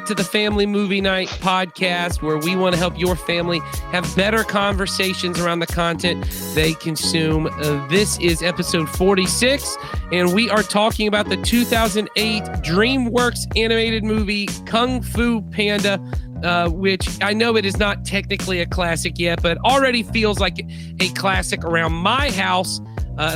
to the Family Movie Night podcast, where we want to help your family have better conversations around the content they consume. This is episode 46, and we are talking about the 2008 DreamWorks animated movie Kung Fu Panda, which I know it is not technically a classic yet, but already feels like a classic around my house.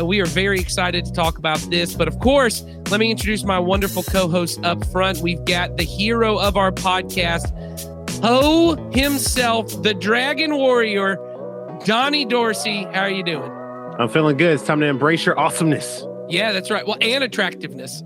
We are very excited to talk about this. But of course, let me introduce my wonderful co-host up front. We've got the hero of our podcast, Ho himself, the Dragon Warrior, Donnie Dorsey. How are you doing? I'm feeling good. It's time to embrace your awesomeness. Yeah, that's right. Well, and attractiveness.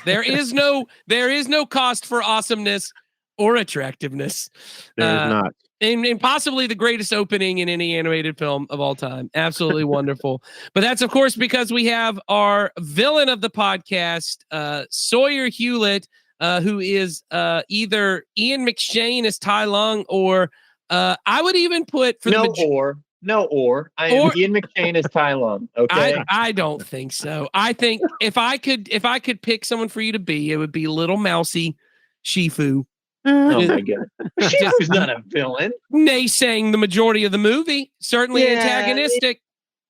There is no cost for awesomeness or attractiveness. There's not. And possibly the greatest opening in any animated film of all time. Absolutely wonderful. But that's, of course, because we have our villain of the podcast, Sawyer Hewlett, who is either Ian McShane as Tai Lung, or I would even put for I am Ian McShane as Tai Lung. Okay, I don't think so. I think if I could pick someone for you to be, it would be Little Mousy Shifu. Oh my god, Shifu's not a villain. Naysaying the majority of the movie, certainly antagonistic.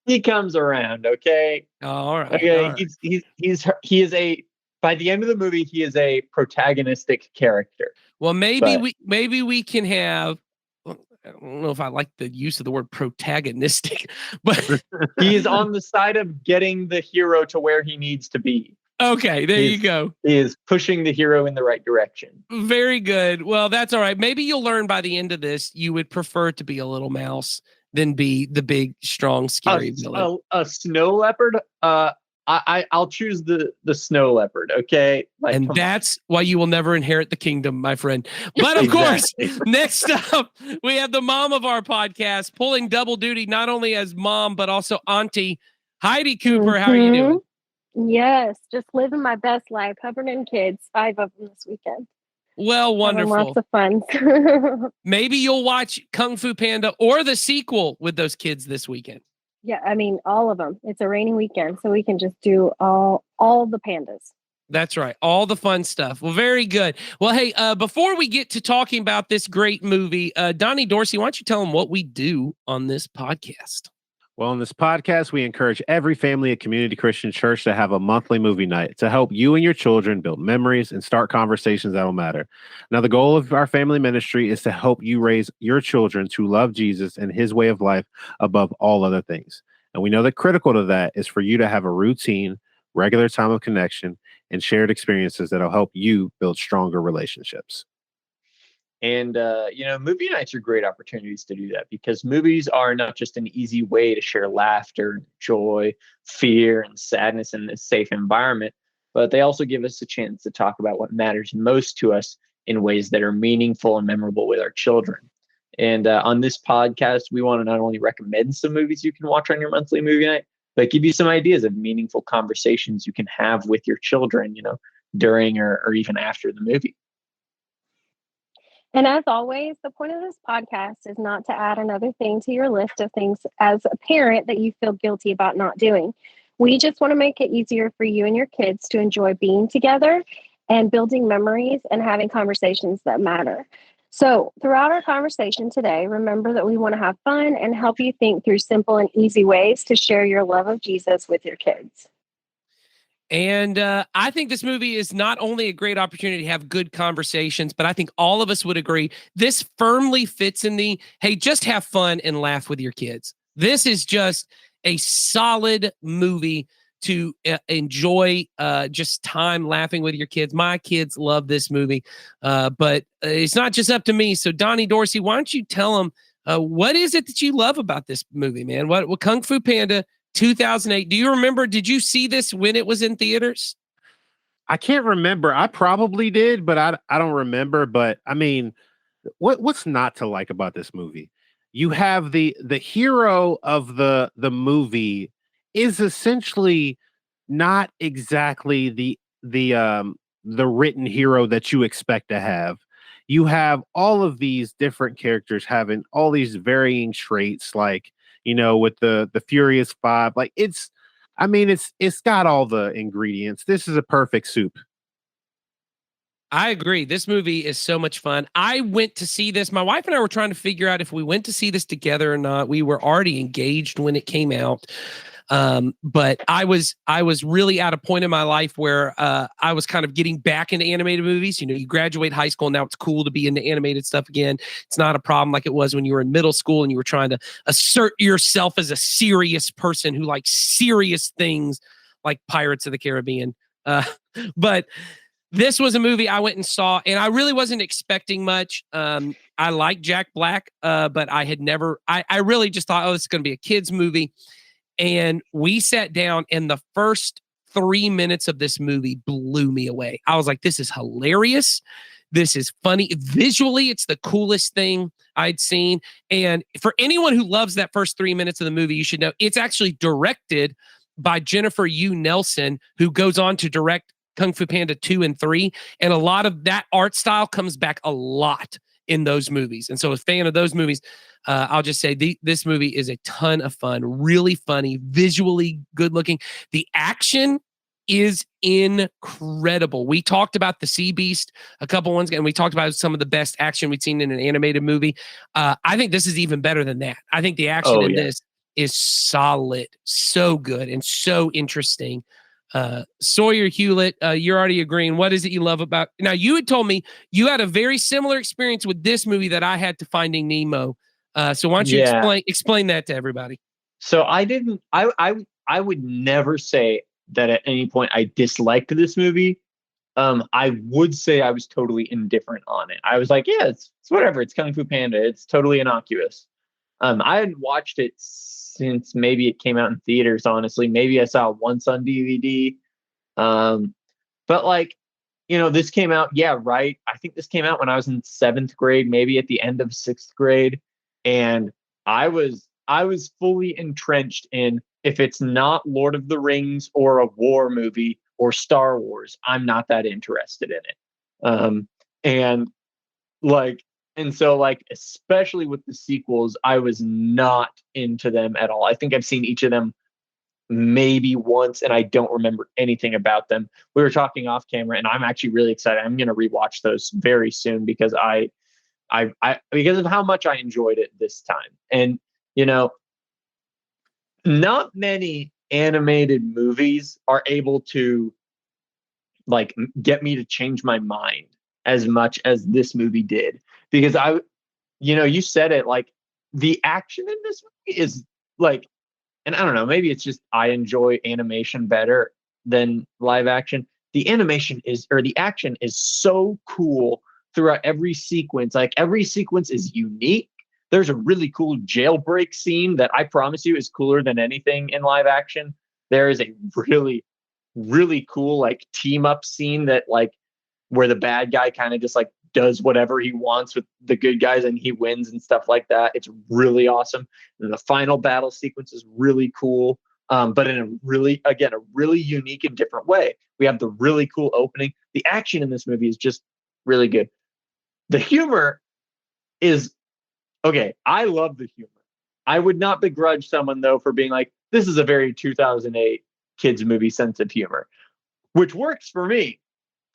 He comes around, okay. All right. Okay, all right. He is a. By the end of the movie, he is a protagonistic character. Well, maybe we can have. I don't know if I like the use of the word protagonistic, but he is on the side of getting the hero to where he needs to be. Okay, there you go. He is pushing the hero in the right direction. Very good. Well, that's all right. Maybe you'll learn by the end of this you would prefer to be a little mouse than be the big, strong, scary villain. A snow leopard? I'll choose the snow leopard, okay? And that's why you will never inherit the kingdom, my friend. But of course, next up, we have the mom of our podcast, pulling double duty, not only as mom, but also auntie, Heidi Cooper. How are you doing? Yes, just living my best life. Hubbard and kids, 5 of them this weekend. Well, wonderful. Having lots of fun. Maybe you'll watch Kung Fu Panda or the sequel with those kids this weekend. Yeah, I mean, all of them. It's a rainy weekend, so we can just do all the pandas. That's right. All the fun stuff. Well, very good. Well, hey, before we get to talking about this great movie, Donnie Dorsey, why don't you tell them what we do on this podcast? Well, on this podcast, we encourage every family at Community Christian Church to have a monthly movie night to help you and your children build memories and start conversations that will matter. Now, the goal of our family ministry is to help you raise your children to love Jesus and his way of life above all other things. And we know that critical to that is for you to have a routine, regular time of connection, and shared experiences that will help you build stronger relationships. And, movie nights are great opportunities to do that, because movies are not just an easy way to share laughter, joy, fear, and sadness in this safe environment, but they also give us a chance to talk about what matters most to us in ways that are meaningful and memorable with our children. And on this podcast, we want to not only recommend some movies you can watch on your monthly movie night, but give you some ideas of meaningful conversations you can have with your children, during or even after the movie. And as always, the point of this podcast is not to add another thing to your list of things as a parent that you feel guilty about not doing. We just want to make it easier for you and your kids to enjoy being together and building memories and having conversations that matter. So throughout our conversation today, remember that we want to have fun and help you think through simple and easy ways to share your love of Jesus with your kids. And I think this movie is not only a great opportunity to have good conversations, but I think all of us would agree this firmly fits in the, hey, just have fun and laugh with your kids. This is just a solid movie to enjoy just time laughing with your kids. My kids love this movie, but it's not just up to me. So Donnie Dorsey, why don't you tell them what is it that you love about this movie, man? What Kung Fu Panda 2008. Do you remember? Did you see this when it was in theaters? I can't remember. I probably did, but I don't remember. But I mean, what's not to like about this movie? You have the hero of the movie is essentially not exactly the written hero that you expect to have. You have all of these different characters having all these varying traits, like, with the Furious Five. Like it's got all the ingredients. This is a perfect soup. I agree. This movie is so much fun. I went to see this. My wife and I were trying to figure out if we went to see this together or not. We were already engaged when it came out. But I was really at a point in my life where I was kind of getting back into animated movies. You know, you graduate high school, and now it's cool to be into animated stuff again. It's not a problem like it was when you were in middle school and you were trying to assert yourself as a serious person who likes serious things like Pirates of the Caribbean. But this was a movie I went and saw, and I really wasn't expecting much. I like Jack Black, but I had never, I really just thought, oh, it's going to be a kid's movie. And we sat down, and the first 3 minutes of this movie blew me away. I was like, this is hilarious. This is funny. Visually, it's the coolest thing I'd seen. And for anyone who loves that first 3 minutes of the movie, you should know it's actually directed by Jennifer Yu Nelson, who goes on to direct Kung Fu Panda 2 and 3. And a lot of that art style comes back a lot in those movies. And so a fan of those movies, I'll just say this movie is a ton of fun, really funny, visually good looking. The action is incredible. We talked about the Sea Beast a couple ones ago, and we talked about some of the best action we've seen in an animated movie. I think this is even better than that. I think the action in this is solid, so good, and so interesting. Sawyer Hewlett, you're already agreeing. What is it you love about? Now, you had told me you had a very similar experience with this movie that I had to Finding Nemo. So why don't you explain that to everybody? So I would never say that at any point I disliked this movie. I would say I was totally indifferent on it. I was like, yeah, it's whatever. It's Kung Fu Panda. It's totally innocuous. I hadn't watched it since maybe it came out in theaters, honestly. Maybe I saw it once on DVD. But like, you know, this came out, right. I think this came out when I was in 7th grade, maybe at the end of 6th grade. And I was fully entrenched in, if it's not Lord of the Rings or a war movie or Star Wars, I'm not that interested in it. And so, like, especially with the sequels, I was not into them at all. I think I've seen each of them maybe once, and I don't remember anything about them. We were talking off camera, and I'm actually really excited. I'm going to rewatch those very soon because I because of how much I enjoyed it this time. And, you know, not many animated movies are able to, like, get me to change my mind as much as this movie did. Because you said it, like, the action in this movie is like, and I don't know, maybe it's just I enjoy animation better than live action. The action is so cool throughout every sequence. Like, every sequence is unique. There's a really cool jailbreak scene that I promise you is cooler than anything in live action. There is a really, really cool, like, team up scene that, like, where the bad guy kind of just, like, does whatever he wants with the good guys and he wins and stuff like that. It's really awesome. And the final battle sequence is really cool. But in a really unique and different way. We have the really cool opening. The action in this movie is just really good. The humor is okay. I love the humor. I would not begrudge someone, though, for being like, this is a very 2008 kids movie sense of humor, which works for me.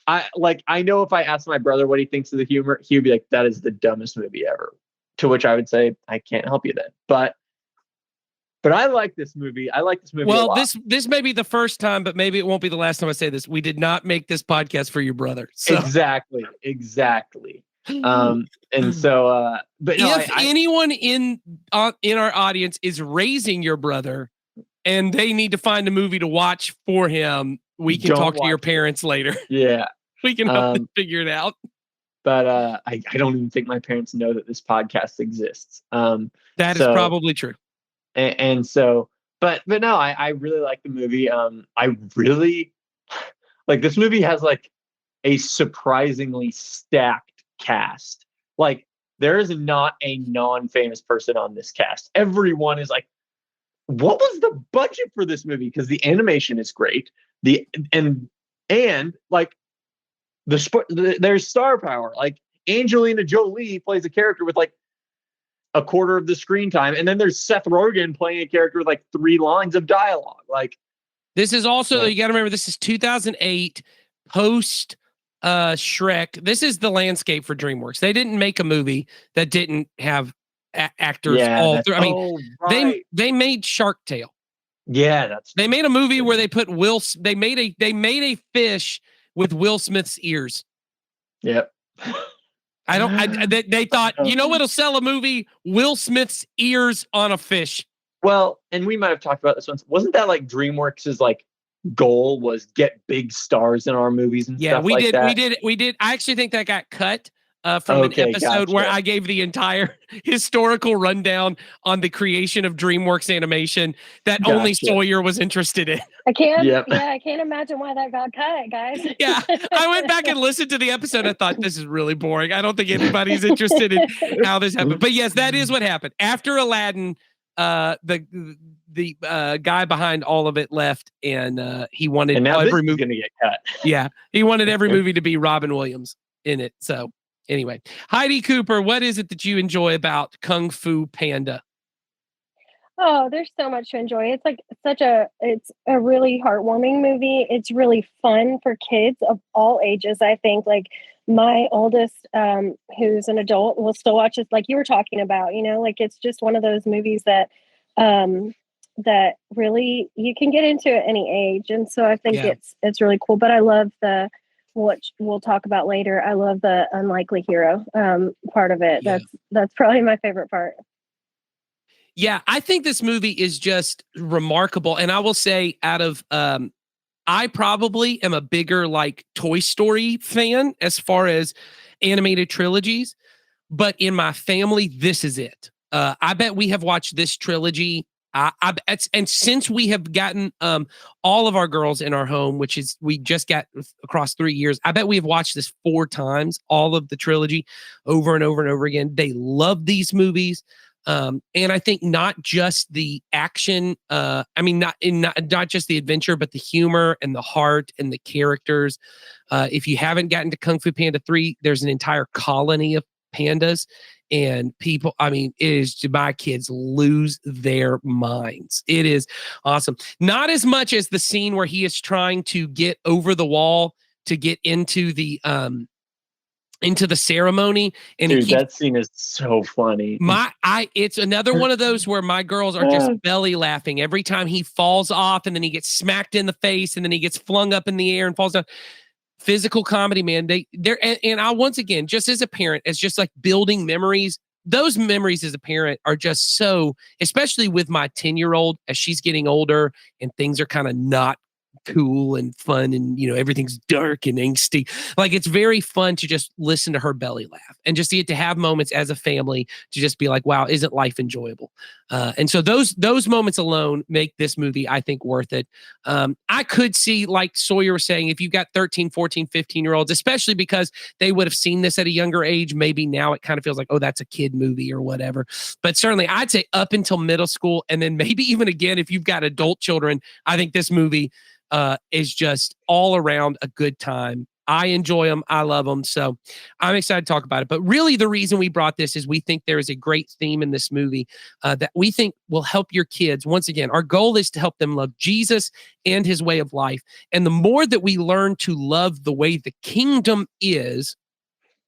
I know if I asked my brother what he thinks of the humor, he'd be like, that is the dumbest movie ever. To which I would say, I can't help you then. But I like this movie. I like this movie a lot. Well, this may be the first time, but maybe it won't be the last time I say this. We did not make this podcast for your brother. So. Exactly. And so, but no, if anyone in our audience is raising your brother and they need to find a movie to watch for him, we can talk to your parents later. Yeah. We can help them figure it out. But I don't even think my parents know that this podcast exists. That is probably true. And so, but no, I really like the movie. I really like this movie has, like, a surprisingly stacked cast. Like, there is not a non-famous person on this cast. Everyone is like, what was the budget for this movie? Because the animation is great. And like there's star power. Like, Angelina Jolie plays a character with, like, a quarter of the screen time, and then there's Seth Rogen playing a character with, like, 3 lines of dialogue. Like, this is also, you got to remember, this is 2008, post Shrek, this is the landscape for DreamWorks. They didn't make a movie that didn't have actors Yeah, all that's through. I mean, right. they made Shark Tale. Yeah, that's They made a movie where they put they made a fish with Will Smith's ears. Yep. They thought, you know what'll sell a movie? Will Smith's ears on a fish. Well, and we might have talked about this once. Wasn't that like DreamWorks' like goal was get big stars in our movies and stuff like that? We did. I actually think that got cut from an episode where I gave the entire historical rundown on the creation of DreamWorks Animation that only Sawyer was interested in. I can't imagine why that got cut, guys. Yeah, I went back and listened to the episode. I thought, this is really boring. I don't think anybody's interested in how this happened. But yes, that is what happened. After Aladdin, the guy behind all of it left, and he wanted every movie going to get cut. Yeah, he wanted every movie to be Robin Williams in it. So anyway, Heidi Cooper, what is it that you enjoy about Kung Fu Panda? Oh, there's so much to enjoy. It's a really heartwarming movie. It's really fun for kids of all ages. I think like my oldest, who's an adult, will still watch it. Like you were talking about, like it's just one of those movies that, that really you can get into at any age. And so I think it's really cool, but I love what we'll talk about later. I love the unlikely hero, part of it. Yeah. That's probably my favorite part. Yeah, I think this movie is just remarkable. And I will say out of, I probably am a bigger like Toy Story fan as far as animated trilogies, but in my family, this is it. I bet we have watched this trilogy. And since we have gotten all of our girls in our home, which is we just got across 3 years, I bet we have watched this 4 times, all of the trilogy over and over and over again. They love these movies. And I think not just the action, not just the adventure, but the humor and the heart and the characters. If you haven't gotten to Kung Fu Panda 3, there's an entire colony of pandas, and people, my kids lose their minds. It is awesome. Not as much as the scene where he is trying to get over the wall to get into the ceremony, and that scene is so funny. It's another one of those where my girls are just belly laughing every time he falls off, and then he gets smacked in the face, and then he gets flung up in the air and falls down. Physical comedy, man. And I, once again, just as a parent, as just like building memories, those memories as a parent are just so, especially with my 10-year-old as she's getting older and things are kind of not cool and fun, and everything's dark and angsty. Like, it's very fun to just listen to her belly laugh and just to have moments as a family to just be like, wow, isn't life enjoyable? And so those moments alone make this movie, I think, worth it. I could see, like Sawyer was saying, if you've got 13, 14, 15-year-olds, especially because they would have seen this at a younger age, maybe now it kind of feels like, oh, that's a kid movie or whatever. But certainly I'd say up until middle school, and then maybe even again, if you've got adult children, I think this movie is just all around a good time. I enjoy them. I love them. So I'm excited to talk about it. But really the reason we brought this is we think there is a great theme in this movie that we think will help your kids. Once again, our goal is to help them love Jesus and his way of life. And the more that we learn to love the way the kingdom is,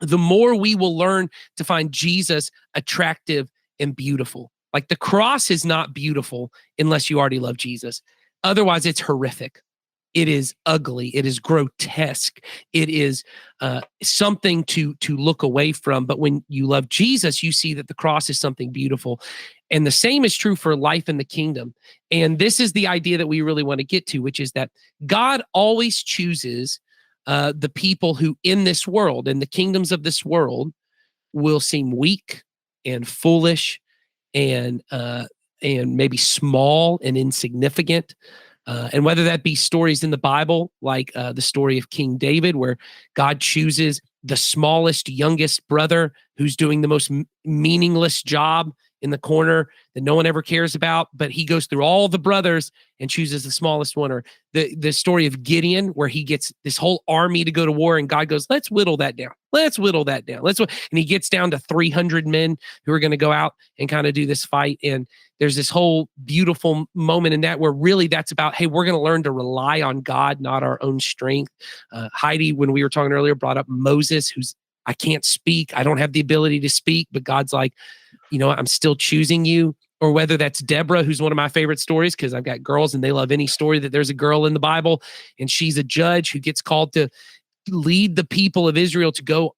the more we will learn to find Jesus attractive and beautiful. Like, the cross is not beautiful unless you already love Jesus. Otherwise, it's horrific. It is ugly. It is grotesque. It is something to look away from. But when you love Jesus, you see that the cross is something beautiful. And the same is true for life in the kingdom. And this is the idea that we really want to get to, which is that God always chooses the people who in this world, in the kingdoms of this world, will seem weak and foolish and maybe small and insignificant. And whether that be stories in the Bible, like the story of King David, where God chooses the smallest, youngest brother who's doing the most meaningless job in the corner that no one ever cares about, but he goes through all the brothers and chooses the smallest one. Or the story of Gideon, where he gets this whole army to go to war, and God goes, let's whittle that down. Let's whittle that down. And he gets down to 300 men who are going to go out and kind of do this fight. And there's this whole beautiful moment in that where really that's about, hey, we're going to learn to rely on God, not our own strength. Heidi, when we were talking earlier, brought up Moses, who's, I can't speak. I don't have the ability to speak, but God's like, you know, I'm still choosing you. Or whether that's Deborah, who's one of my favorite stories, because I've got girls and they love any story that there's a girl in the Bible and she's a judge who gets called to lead the people of Israel to go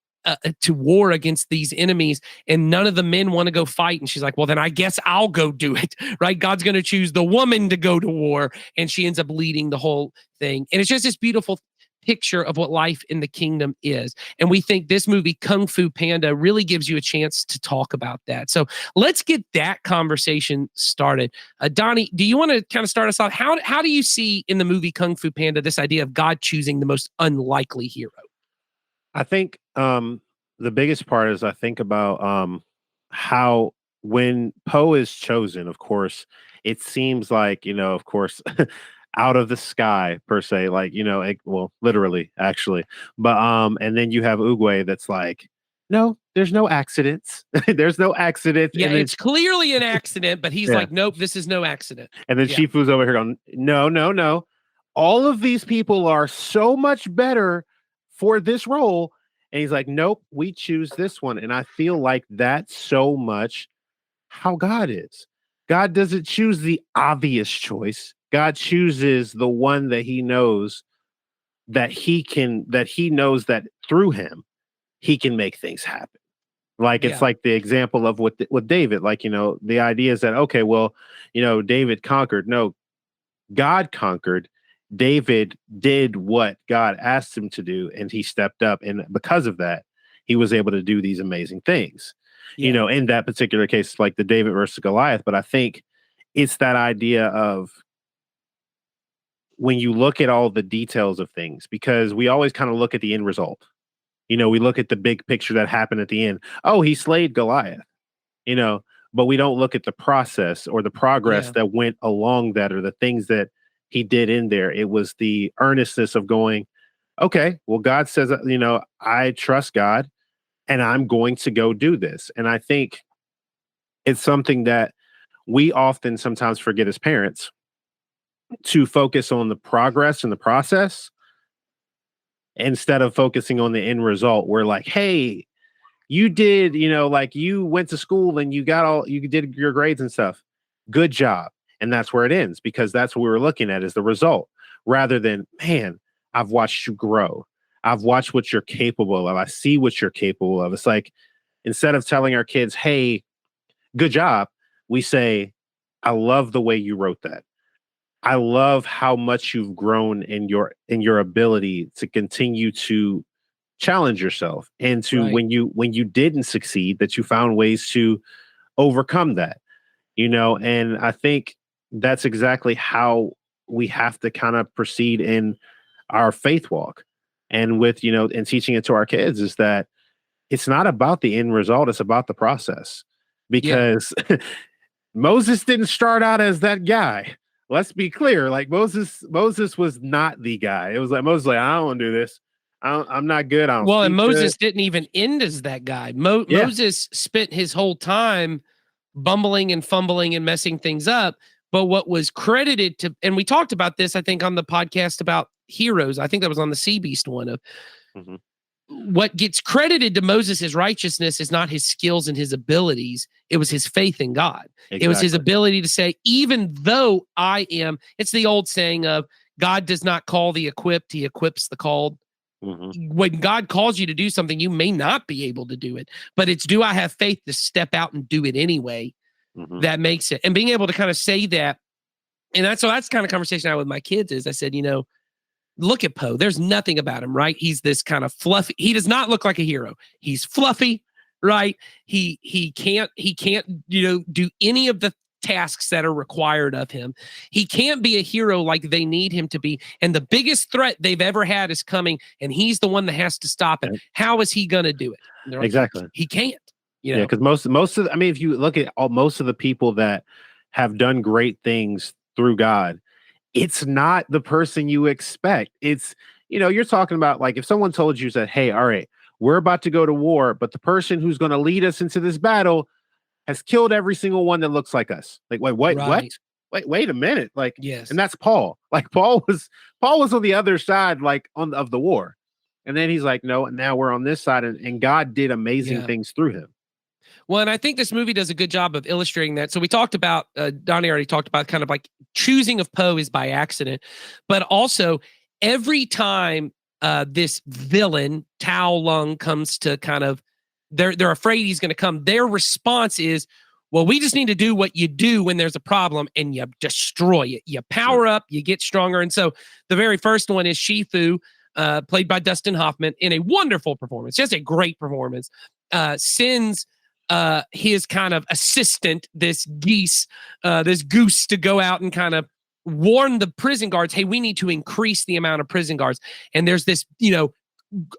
to war against these enemies, and none of the men want to go fight. And she's like, well, then I guess I'll go do it, right? God's going to choose the woman to go to war. And she ends up leading the whole thing. And it's just this beautiful picture of what life in the kingdom is. And we think this movie, Kung Fu Panda, really gives you a chance to talk about that. So let's get that conversation started. Donnie, do you want to kind of start us off? How do you see in the movie Kung Fu Panda this idea of God choosing the most unlikely hero? I think the biggest part is I think about how when Poe is chosen, of course, it seems like, you know, of course, out of the sky per se, like, you know, well, literally, actually. But and then you have Oogway that's like, no, there's no accidents. There's no accidents. Yeah, and it's clearly an accident, but he's like, nope, this is no accident. And then Shifu's over here going, no. All of these people are so much better for this role. And he's like, nope, we choose this one. And I feel like that's so much how God is. God doesn't choose the obvious choice. God chooses the one that he knows that he knows that through him, he can make things happen. Like, it's like the example of with David, like, you know, the idea is that, okay, well, you know, David conquered. No, God conquered. David did what God asked him to do, and he stepped up. And because of that, he was able to do these amazing things. Yeah. You know, in that particular case, like the David versus Goliath. But I think it's that idea of when you look at all the details of things, because we always kind of look at the end result. You know, we look at the big picture that happened at the end. Oh, he slayed Goliath, you know, but we don't look at the process or the progress that went along that, or the things that he did in there. It was the earnestness of going, okay, well, God says, you know, I trust God and I'm going to go do this. And I think it's something that we often sometimes forget as parents, to focus on the progress and the process instead of focusing on the end result. We're like, hey, you did, you know, like you went to school and you did your grades and stuff. Good job. And that's where it ends, because that's what we were looking at, is the result, rather than, man, I've watched you grow. I've watched what you're capable of. I see what you're capable of. It's like, instead of telling our kids, hey, good job, we say, I love the way you wrote that. I love how much you've grown in your ability to continue to challenge yourself, and to when you didn't succeed, that you found ways to overcome that, you know. And I think that's exactly how we have to kind of proceed in our faith walk, and with, you know, and teaching it to our kids, is that it's not about the end result, it's about the process. Because Moses didn't start out as that guy. Let's be clear. Like, Moses was not the guy. It was like, Moses, like, I don't want to do this. I'm not good. Well, and Moses didn't even end as that guy. Moses spent his whole time bumbling and fumbling and messing things up. But what was credited to, and we talked about this, I think, on the podcast about heroes. I think that was on the Sea Beast one of what gets credited to Moses' righteousness is not his skills and his abilities. It was his faith in God. Exactly. It was his ability to say, even though it's the old saying of God does not call the equipped, he equips the called. When God calls you to do something, you may not be able to do it, but it's, do I have faith to step out and do it anyway? That makes it. And being able to kind of say that. And that's kind of conversation I had with my kids is, I said, you know, look at Poe. There's nothing about him, right? He's this kind of fluffy. He does not look like a hero. He's fluffy, right? He can't, you know, do any of the tasks that are required of him. He can't be a hero like they need him to be. And the biggest threat they've ever had is coming, and he's the one that has to stop it. How is he going to do it? Like, exactly. He can't. You Yeah, know, because most of I mean, if you look at most of the people that have done great things through God, it's not the person you expect. It's, you're talking about, like, if someone told you that, hey, all right, we're about to go to war, but the person who's going to lead us into this battle has killed every single one that looks like us. Like, wait, what? right? Wait a minute. Like, Yes. and that's Paul. Like, Paul was on the other side, like, of the war. And then he's like, no, now we're on this side, and God did amazing Yeah. things through him. Well, and I think this movie does a good job of illustrating that. So we talked about, Donnie already talked about kind of like choosing of Poe is by accident, but also every time this villain, Tao Lung, comes to kind of, they're afraid he's going to come, their response is, well, we just need to do what you do when there's a problem, and you destroy it. You power up, you get stronger. And so the very first one is Shifu, played by Dustin Hoffman, in a wonderful performance, just a great performance, sends his kind of assistant, this goose, to go out and kind of warn the prison guards, hey, we need to increase the amount of prison guards. And there's this,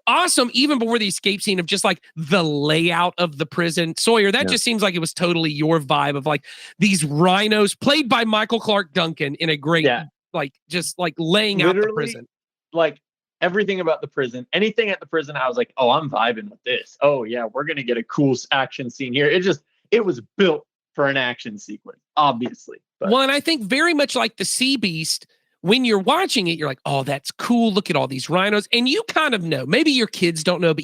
awesome, even before the escape scene, of just like the layout of the prison. Sawyer, that just seems like it was totally your vibe of like these rhinos played by Michael Clark Duncan in a great, like, just like laying out the prison. Like, everything about the prison, anything at the prison, I was like, oh, I'm vibing with this. Oh yeah, we're going to get a cool action scene here. It was built for an action sequence, obviously. But. Well, and I think very much like the Sea Beast, when you're watching it, you're like, oh, that's cool. Look at all these rhinos. And you kind of know, maybe your kids don't know, but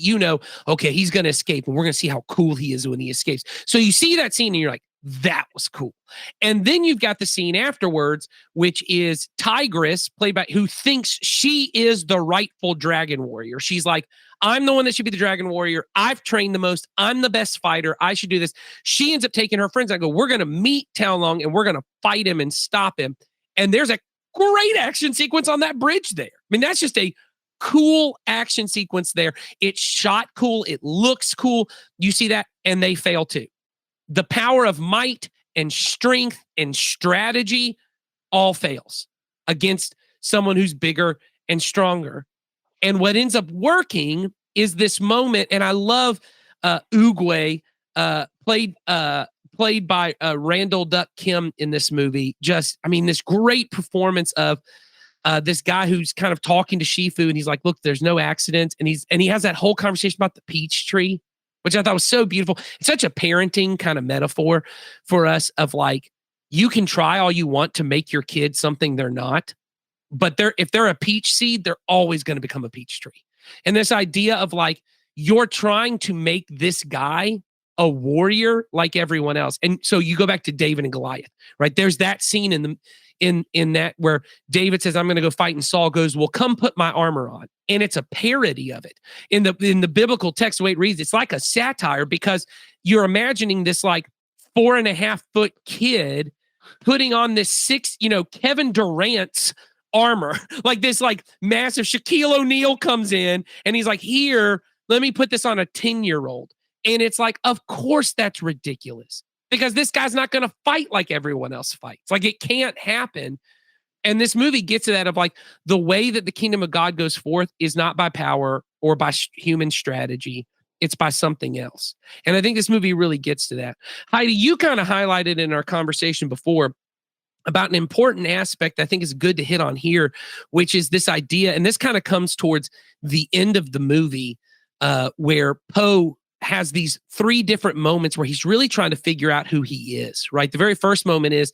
okay, he's going to escape, and we're going to see how cool he is when he escapes. So you see that scene and you're like, that was cool. And then you've got the scene afterwards, which is Tigress, played by, who thinks she is the rightful dragon warrior. She's like, I'm the one that should be the dragon warrior. I've trained the most. I'm the best fighter. I should do this. She ends up taking her friends. I go, we're going to meet Tao Lung, and we're going to fight him and stop him. And there's a great action sequence on that bridge there. I mean, that's just a cool action sequence there. It's shot cool. It looks cool. You see that, and they fail too. The power of might and strength and strategy all fails against someone who's bigger and stronger. And what ends up working is this moment, and I love Oogway, played by Randall Duck Kim in this movie. This great performance of this guy who's kind of talking to Shifu, and he's like, look, there's no accidents. And he has that whole conversation about the peach tree, which I thought was so beautiful. It's such a parenting kind of metaphor for us of like, you can try all you want to make your kid something they're not, but if they're a peach seed, they're always going to become a peach tree. And this idea of like, you're trying to make this guy a warrior like everyone else. And so you go back to David and Goliath, right? There's that scene in that where David says, I'm going to go fight, and Saul goes, well, come put my armor on. And it's a parody of it. In the biblical text, the way it reads, it's like a satire, because you're imagining this like 4.5 foot kid putting on this Kevin Durant's armor, like this like massive Shaquille O'Neal comes in and he's like, here, let me put this on a 10-year-old. And it's like, of course that's ridiculous, because this guy's not going to fight like everyone else fights. Like, it can't happen. And this movie gets to that of like, the way that the kingdom of God goes forth is not by power or by human strategy. It's by something else. And I think this movie really gets to that. Heidi, you kind of highlighted in our conversation before about an important aspect I think is good to hit on here, which is this idea, and this kind of comes towards the end of the movie, where Poe has these 3 different moments where he's really trying to figure out who he is, right? The very first moment is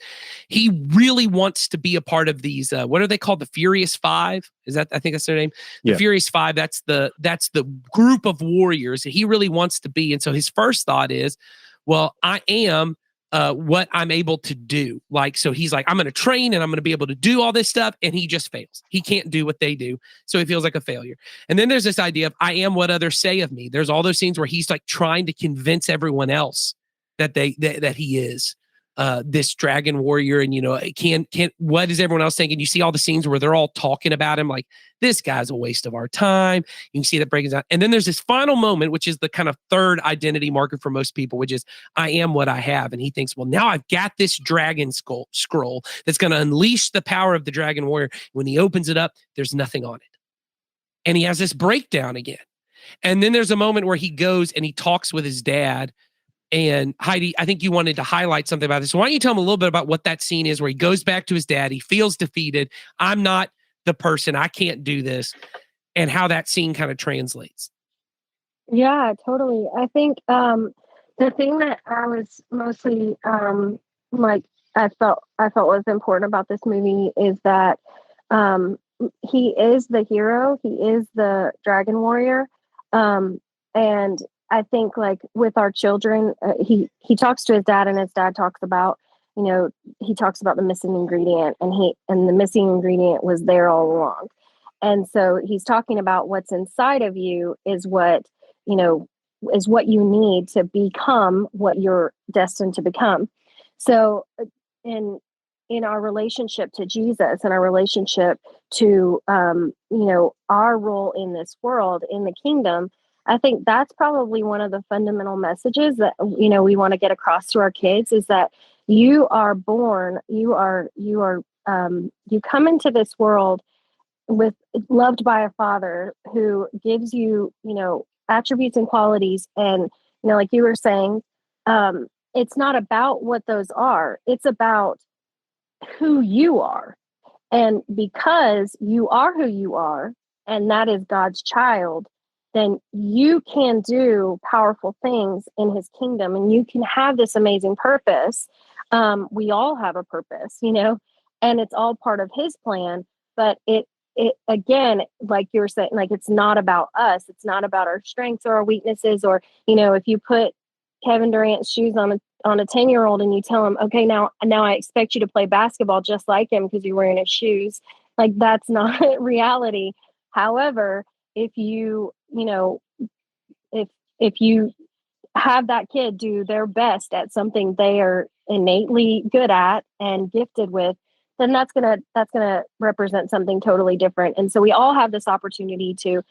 he really wants to be a part of these, what are they called? The Furious Five? I think that's their name? The Furious Five, that's the group of warriors that he really wants to be. And so his first thought is, well, I am what I'm able to do. Like, so he's like, I'm going to train and I'm going to be able to do all this stuff. And he just fails. He can't do what they do. So he feels like a failure. And then there's this idea of, I am what others say of me. There's all those scenes where he's like trying to convince everyone else that that he is this dragon warrior. And, can't, what is everyone else thinking? You see all the scenes where they're all talking about him, like, this guy's a waste of our time. You can see that breaking down. And then there's this final moment, which is the kind of third identity marker for most people, which is, I am what I have. And he thinks, well, now I've got this dragon scroll that's going to unleash the power of the dragon warrior. When he opens it up, there's nothing on it. And he has this breakdown again. And then there's a moment where he goes and he talks with his dad. And Heidi, I think you wanted to highlight something about this. So why don't you tell him a little bit about what that scene is where he goes back to his dad, he feels defeated. I'm not the person, I can't do this, and how that scene kind of translates. Yeah, totally. I think the thing that I was mostly like I felt was important about this movie is that um, he is the hero. He is the dragon warrior, and I think like with our children, he talks to his dad, and his dad talks about he talks about the missing ingredient, and the missing ingredient was there all along, and so he's talking about what's inside of you is what you know is what you need to become what you're destined to become. So in our relationship to Jesus and our relationship to our role in this world in the kingdom, I think that's probably one of the fundamental messages that we want to get across to our kids is that you are born, you come into this world with loved by a father who gives you attributes and qualities, and like you were saying, it's not about what those are, it's about who you are. And because you are who you are, and that is God's child, then you can do powerful things in his kingdom, and you can have this amazing purpose. We all have a purpose, and it's all part of his plan. But it again, like you're saying, like it's not about us. It's not about our strengths or our weaknesses, or if you put Kevin Durant's shoes on a 10-year-old and you tell him, okay, now I expect you to play basketball just like him because you're wearing his shoes. Like that's not reality. However, if if you have that kid do their best at something they are innately good at and gifted with, then that's gonna represent something totally different. And so we all have this opportunity to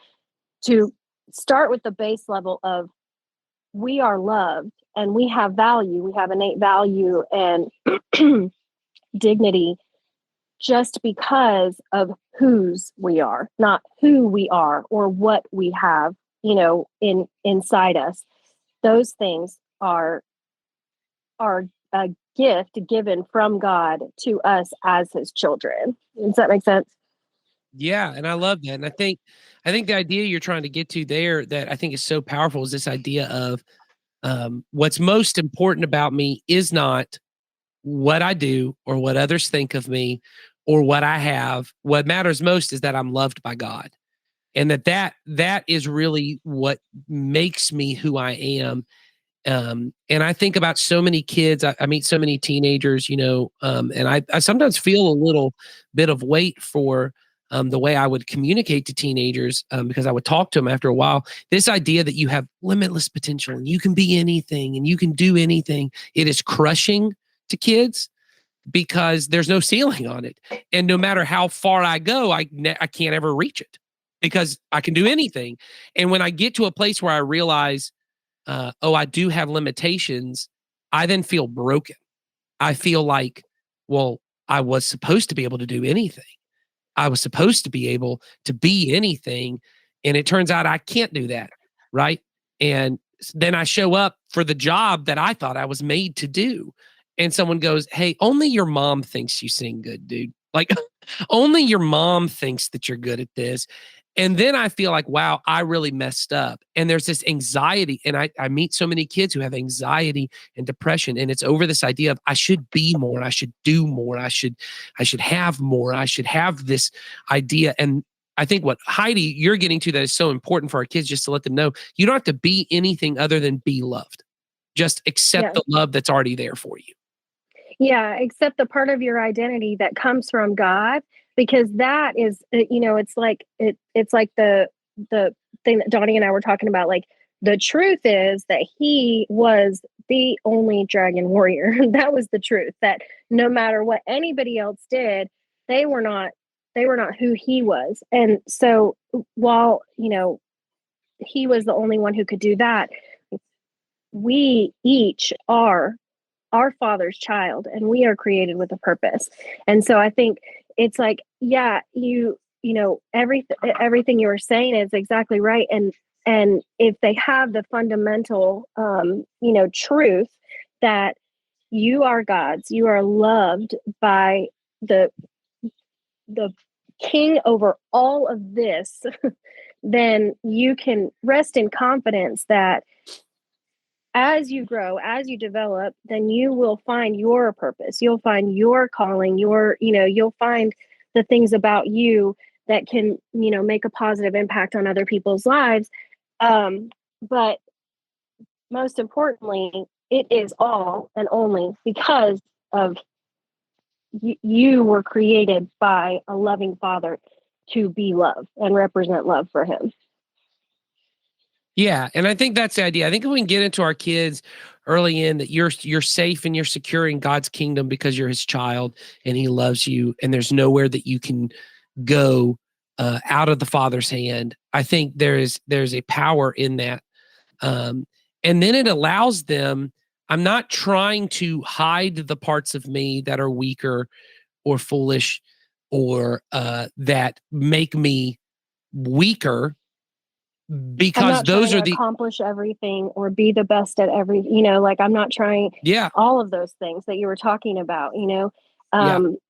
start with the base level of we are loved and we have value. We have innate value and dignity just because of whose we are, not who we are or what we have, inside us. Those things are a gift given from God to us as his children. Does that make sense? Yeah, and I love that. And I think the idea you're trying to get to there that I think is so powerful is this idea of what's most important about me is not what I do or what others think of me or what I have. What matters most is that I'm loved by God. And that is really what makes me who I am. And I think about so many kids. I meet so many teenagers, and I sometimes feel a little bit of weight for the way I would communicate to teenagers because I would talk to them after a while. This idea that you have limitless potential and you can be anything and you can do anything, it is crushing to kids because there's no ceiling on it. And no matter how far I go, I can't ever reach it because I can do anything. And when I get to a place where I realize, I do have limitations, I then feel broken. I feel like, well, I was supposed to be able to do anything. I was supposed to be able to be anything. And it turns out I can't do that. Right. And then I show up for the job that I thought I was made to do. And someone goes, hey, only your mom thinks you sing good, dude. Like, only your mom thinks that you're good at this. And then I feel like, wow, I really messed up. And there's this anxiety. And I meet so many kids who have anxiety and depression. And it's over this idea of I should be more, I should do more, I should have more, I should have this idea. And I think what Heidi, you're getting to that is so important for our kids, just to let them know you don't have to be anything other than be loved. Just accept the love that's already there for you. Yeah, accept the part of your identity that comes from God, because that is, it's like the thing that Donnie and I were talking about. Like the truth is that he was the only dragon warrior. That was the truth. That no matter what anybody else did, they were not who he was. And so while he was the only one who could do that, we each are our Father's child, and we are created with a purpose. And so I think it's like, yeah, everything you were saying is exactly right. And And if they have the fundamental, truth that you are God's, you are loved by the king over all of this, then you can rest in confidence that as you grow, as you develop, then you will find your purpose. You'll find your calling, you'll find the things about you that can, make a positive impact on other people's lives. But most importantly, it is all and only because of you were created by a loving father to be love and represent love for him. Yeah, and I think that's the idea. I think if we can get into our kids early in that you're safe and you're secure in God's kingdom because you're his child and he loves you and there's nowhere that you can go out of the Father's hand. I think there's a power in that. And then it allows them, I'm not trying to hide the parts of me that are weaker or foolish or that make me weaker, because those are the accomplish everything or be the best at like I'm not trying all of those things that you were talking about,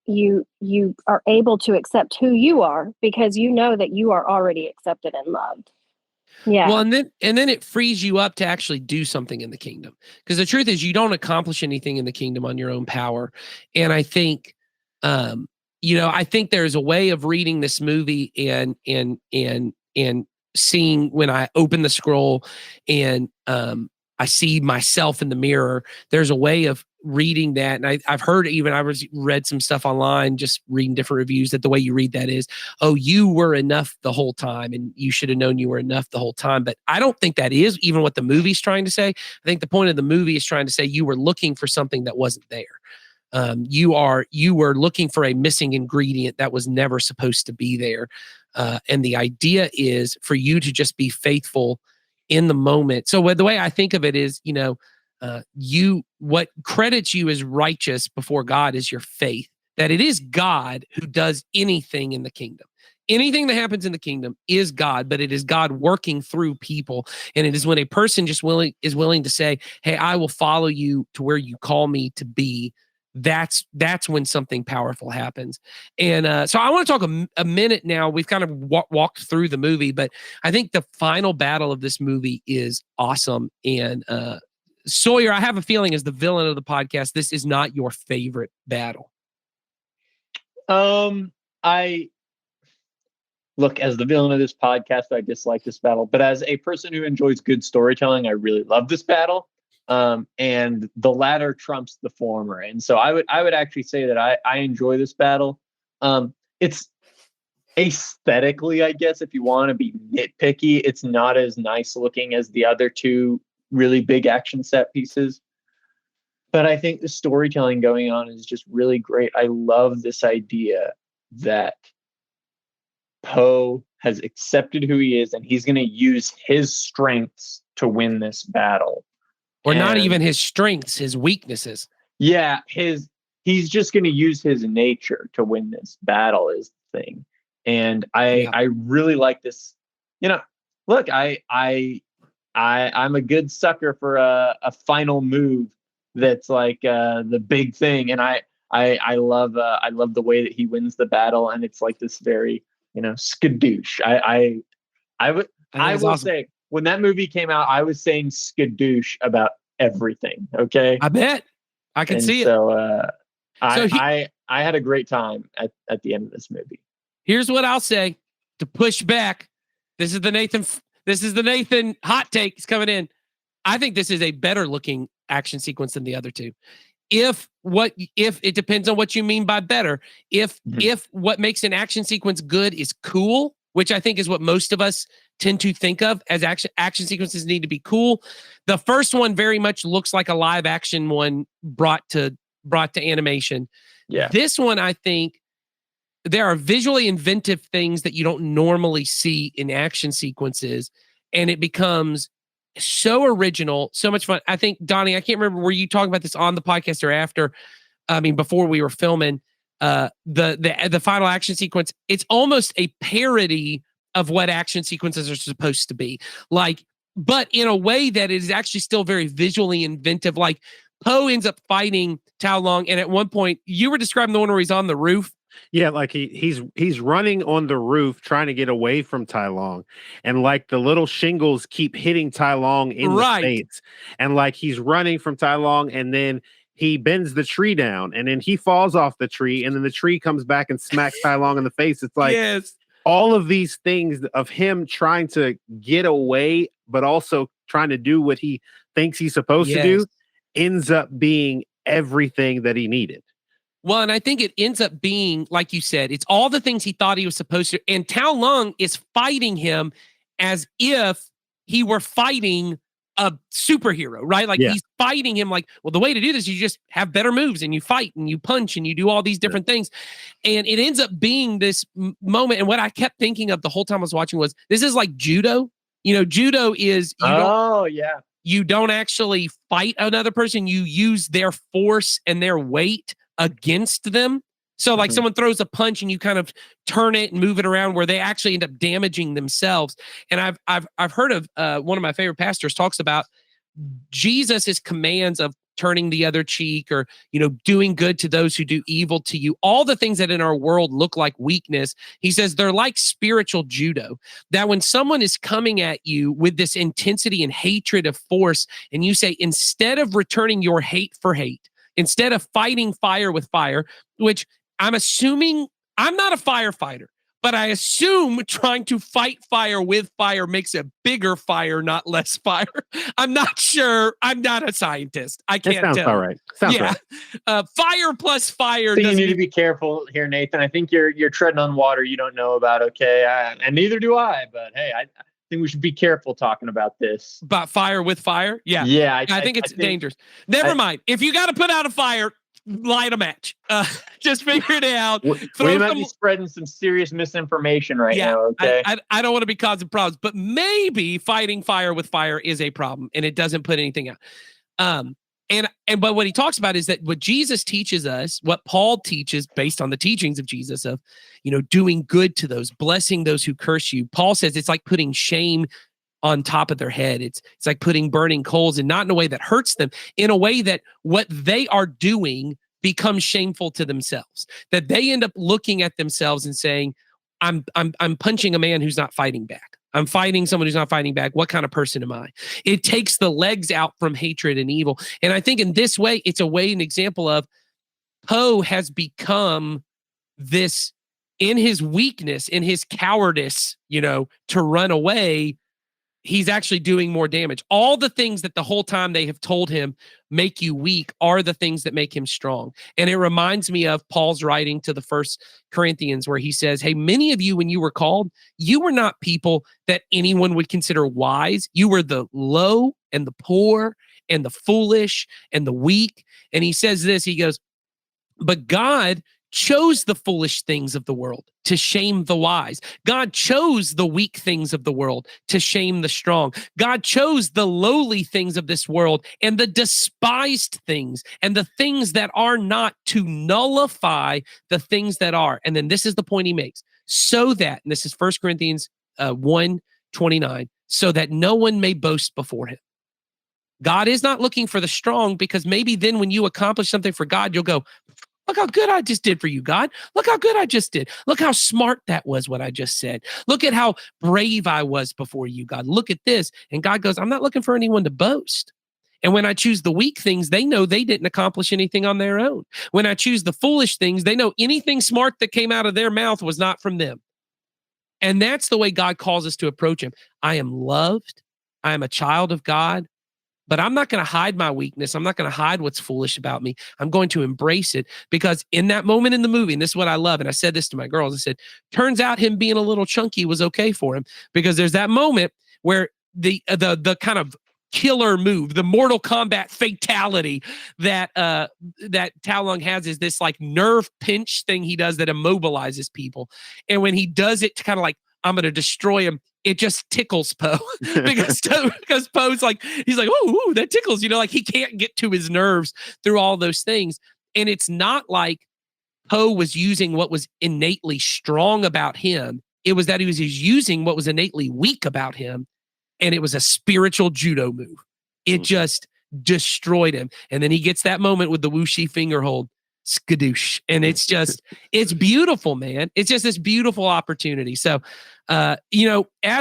you are able to accept who you are because you know that you are already accepted and loved. Yeah. Well, and then it frees you up to actually do something in the kingdom. Because the truth is you don't accomplish anything in the kingdom on your own power. And I think I think there's a way of reading this movie and seeing when I open the scroll and I see myself in the mirror. There's a way of reading that, and I've heard read some stuff online, just reading different reviews, that the way you read that is, oh, you were enough the whole time, and you should have known you were enough the whole time. But I don't think that is even what the movie's trying to say. I think the point of the movie is trying to say you were looking for something that wasn't there. You were looking for a missing ingredient that was never supposed to be there. And the idea is for you to just be faithful in the moment. So the way I think of it is, what credits you as righteous before God is your faith, that it is God who does anything in the kingdom. Anything that happens in the kingdom is God, but it is God working through people. And it is when a person is willing to say, hey, I will follow you to where you call me to be. That's when something powerful happens. And so I want to talk a minute now. We've kind of walked through the movie, but I think the final battle of this movie is awesome. And Sawyer, I have a feeling as the villain of the podcast, this is not your favorite battle. Look, as the villain of this podcast, I dislike this battle. But as a person who enjoys good storytelling, I really love this battle. And the latter trumps the former. And so I would actually say that I enjoy this battle. It's aesthetically, I guess, if you want to be nitpicky, it's not as nice looking as the other two really big action set pieces. But I think the storytelling going on is just really great. I love this idea that Poe has accepted who he is and he's going to use his strengths to win this battle. Or not even his strengths, his weaknesses. Yeah, he's just going to use his nature to win this battle is the thing. And I really like this. Look, I'm a good sucker for a final move that's like the big thing, and I love the way that he wins the battle, and it's like this very skadoosh. I will awesome. Say when that movie came out, I was saying skadoosh about everything. Okay, I bet I can see it. So I had a great time at the end of this movie. Here's what I'll say to push back. This is the Nathan hot take is coming in. I think this is a better looking action sequence than the other two. If it depends on what you mean by better. If what makes an action sequence good is cool, which I think is what most of us tend to think of as action sequences need to be cool. The first one very much looks like a live action one brought to animation. Yeah. This one, I think there are visually inventive things that you don't normally see in action sequences, and it becomes so original, so much fun. I think, Donnie, I can't remember, were you talking about this on the podcast or after? I mean, before we were filming, the final action sequence, it's almost a parody of what action sequences are supposed to be. Like, but in a way that is actually still very visually inventive. Like Poe ends up fighting Tao Long, and at one point you were describing the one where he's on the roof. Yeah, like he's running on the roof trying to get away from Tai Long, and like the little shingles keep hitting Tai Long in the face, and like he's running from Tai Long, and then he bends the tree down, and then he falls off the tree, and then the tree comes back and smacks Tai Long in the face. It's like all of these things of him trying to get away, but also trying to do what he thinks he's supposed to do, ends up being everything that he needed. Well, and I think it ends up being, like you said, it's all the things he thought he was supposed to. And Tao Long is fighting him as if he were fighting a superhero, right? Like he's fighting him like, well, the way to do this, you just have better moves and you fight and you punch and you do all these different things. And it ends up being this moment. And what I kept thinking of the whole time I was watching was, this is like judo. You know, judo is, you don't actually fight another person. You use their force and their weight against them. So like someone throws a punch and you kind of turn it and move it around where they actually end up damaging themselves. And I've heard of one of my favorite pastors talks about Jesus's commands of turning the other cheek, or, you know, doing good to those who do evil to you. All the things that in our world look like weakness. He says they're like spiritual judo, that when someone is coming at you with this intensity and hatred of force, and you say, instead of returning your hate for hate, instead of fighting fire with fire, which I'm assuming, I'm not a firefighter, but I assume trying to fight fire with fire makes a bigger fire, not less fire. I'm not sure. I'm not a scientist. I can't tell. Sounds all right. Sounds right. Fire plus fire. So you need to be careful here, Nathan. I think you're treading on water you don't know about. Okay, and neither do I. But hey, I think we should be careful talking about this. About fire with fire? Yeah. Yeah. I think it's dangerous. Never mind. If you got to put out a fire, light a match. Just figure it out. We might be spreading some serious misinformation right now. Okay. I don't want to be causing problems, but maybe fighting fire with fire is a problem, and it doesn't put anything out. But what he talks about is that what Jesus teaches us, what Paul teaches based on the teachings of Jesus of, you know, doing good to those, blessing those who curse you. Paul says it's like putting shame on top of their head. It's like putting burning coals, and not in a way that hurts them, in a way that what they are doing becomes shameful to themselves, that they end up looking at themselves and saying, I'm punching a man who's not fighting back. I'm fighting someone who's not fighting back. What kind of person am I? It takes the legs out from hatred and evil. And I think in this way, it's an example of Poe has become this, in his weakness, in his cowardice, you know, to run away, he's actually doing more damage. All the things that the whole time they have told him make you weak are the things that make him strong. And it reminds me of Paul's writing to the First Corinthians, where he says, hey, many of you, when you were called, you were not people that anyone would consider wise. You were the low and the poor and the foolish and the weak. And he says this, he goes, but God chose the foolish things of the world to shame the wise. God chose the weak things of the world to shame the strong. God chose the lowly things of this world and the despised things and the things that are not, to nullify the things that are. And then this is the point he makes. So that, and this is 1 Corinthians 1:29, so that no one may boast before him. God is not looking for the strong, because maybe then when you accomplish something for God, you'll go, look how good I just did for you, God. Look how good I just did. Look how smart that was, what I just said. Look at how brave I was before you, God. Look at this. And God goes, I'm not looking for anyone to boast. And when I choose the weak things, they know they didn't accomplish anything on their own. When I choose the foolish things, they know anything smart that came out of their mouth was not from them. And that's the way God calls us to approach him. I am loved. I am a child of God. But I'm not going to hide my weakness. I'm not going to hide what's foolish about me. I'm going to embrace it, because in that moment in the movie, and this is what I love, and I said this to my girls, I said, turns out him being a little chunky was okay for him, because there's that moment where the kind of killer move, the Mortal Kombat fatality that Tao Long has, is this like nerve pinch thing he does that immobilizes people. And when he does it to kind of like, I'm going to destroy him, it just tickles Poe because Poe's like, he's like, oh, that tickles, you know, like he can't get to his nerves through all those things. And it's not like Poe was using what was innately strong about him It was that he was using what was innately weak about him, and it was a spiritual judo move. It just destroyed him. And then he gets that moment with the whooshy finger hold, skadoosh. And it's just, it's beautiful, man. It's just this beautiful opportunity. So, as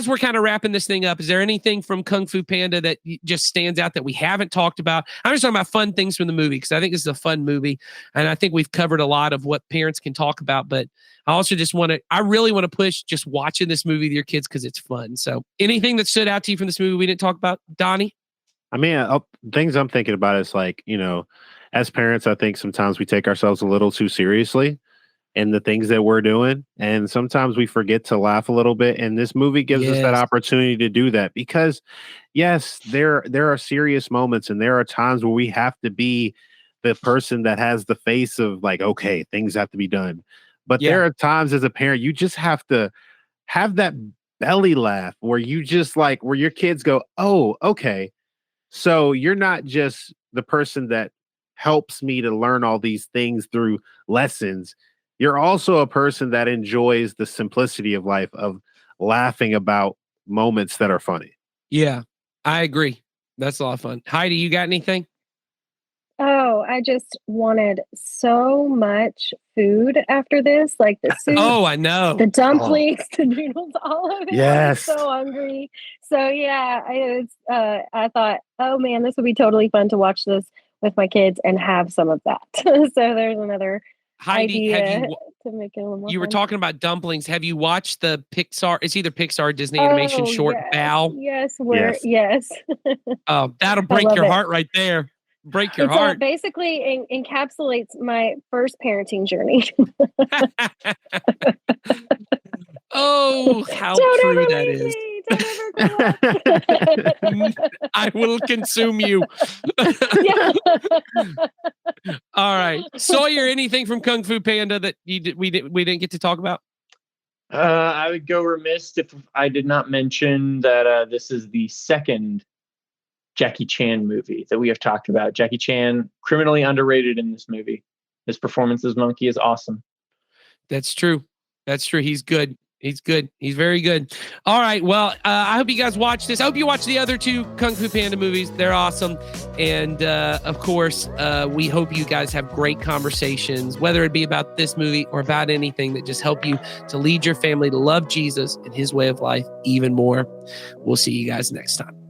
we're kind of wrapping this thing up, is there anything from Kung Fu Panda that just stands out that we haven't talked about? I'm just talking about fun things from the movie because I think this is a fun movie. And I think we've covered a lot of what parents can talk about. But I also just I really want to push just watching this movie with your kids because it's fun. So anything that stood out to you from this movie we didn't talk about, Donnie? I mean, things I'm thinking about is like, as parents, I think sometimes we take ourselves a little too seriously in the things that we're doing. And sometimes we forget to laugh a little bit. And this movie gives us that opportunity to do that because, yes, there are serious moments and there are times where we have to be the person that has the face of like, okay, things have to be done. But there are times as a parent, you just have to have that belly laugh where you just like, where your kids go, oh, okay. So you're not just the person that helps me to learn all these things through lessons. You're also a person that enjoys the simplicity of life, of laughing about moments that are funny. Yeah, I agree. That's a lot of fun. Heidi, you got anything? Oh, I just wanted so much food after this, like the soup. Oh, I know. The dumplings, the noodles, all of it. Yes. I'm so hungry. So yeah, I thought, oh man, this would be totally fun to watch this with my kids and have some of that. So there's another Heidi, idea to make it a little more you were fun. talking about dumplings. Have you watched the Pixar? It's either Pixar or Disney animation short Bao. Yes, Yes. Oh, that'll break your heart right there. Break your heart. Basically encapsulates my first parenting journey. Oh, how Don't true ever that leave is. me. Don't ever grow up. I will consume you. Yeah. All right. Sawyer, anything from Kung Fu Panda that we didn't get to talk about? I would go remiss if I did not mention that this is the second Jackie Chan movie that we have talked about. Jackie Chan, criminally underrated in this movie. His performance as Monkey is awesome. That's true. That's true. He's good. He's good. He's very good. All right. Well, I hope you guys watch this. I hope you watch the other two Kung Fu Panda movies. They're awesome. And of course, we hope you guys have great conversations, whether it be about this movie or about anything that just help you to lead your family to love Jesus and his way of life even more. We'll see you guys next time.